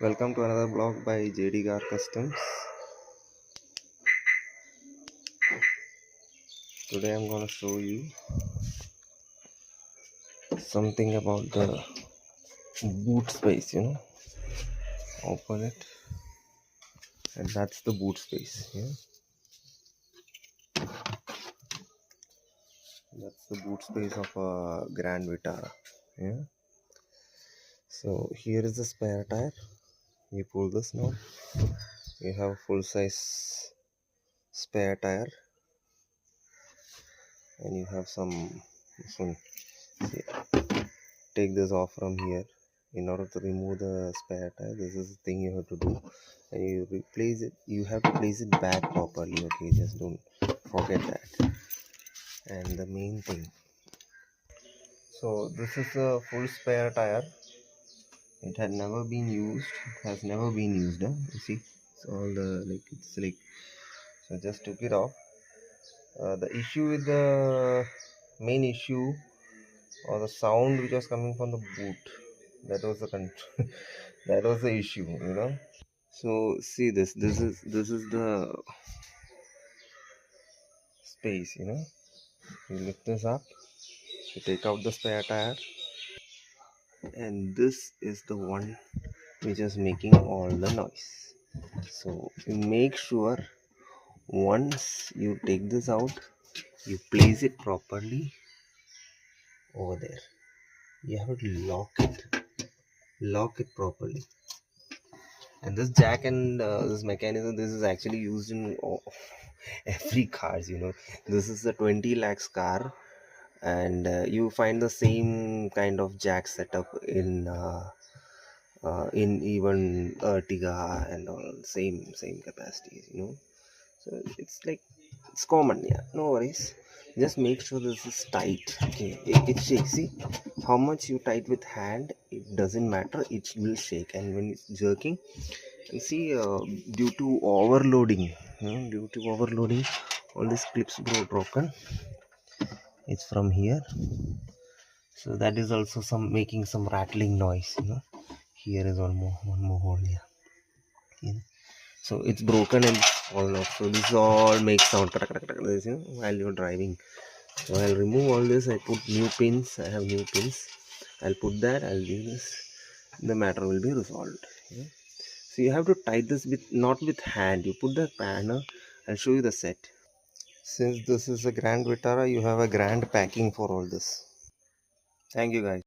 Welcome to another blog by JD Gar Customs. Today I'm going to show you something about the boot space, Open it, and that's the boot space. That's the boot space of a Grand Vitara. So here is the spare tire. You pull this now. You have full size spare tire, and you have this one. Take this off from here. In order to remove the spare tire, this is the thing you have to do, and you replace it. You have to place it back properly. Okay, just don't forget that. And the main thing, so this is a full spare tire. It had never been used. It has never been used. You see, it's all it's like, so just took it off. The issue with the main issue, or the sound which was coming from the boot, that was the that was the issue. So see this is the space. You lift this up, you take out the spare tire, and this is the one which is making all the noise. So you make sure once you take this out, you place it properly over there. You have to lock it properly. And this jack and this mechanism, this is actually used in every cars. This is the 20 lakhs car, and you find the same kind of jack setup in even Ertiga and all, same capacities. So it's common. No worries. Just make sure this is tight. Okay, it shakes. See how much you tight with hand, it doesn't matter, it will shake. And when it's jerking, and see, due to overloading, all these clips broken. It's from here, so that is also making some rattling noise. Here is one more hole here. So it's broken and fallen off. So this all makes sound while you're driving. So I'll remove all this. I put new pins. I have new pins. I'll put that. I'll do this. The matter will be resolved. So you have to tight this not with hand. You put the panel. I'll show you the set. Since this is a Grand Vitara, you have a grand packing for all this. Thank you guys.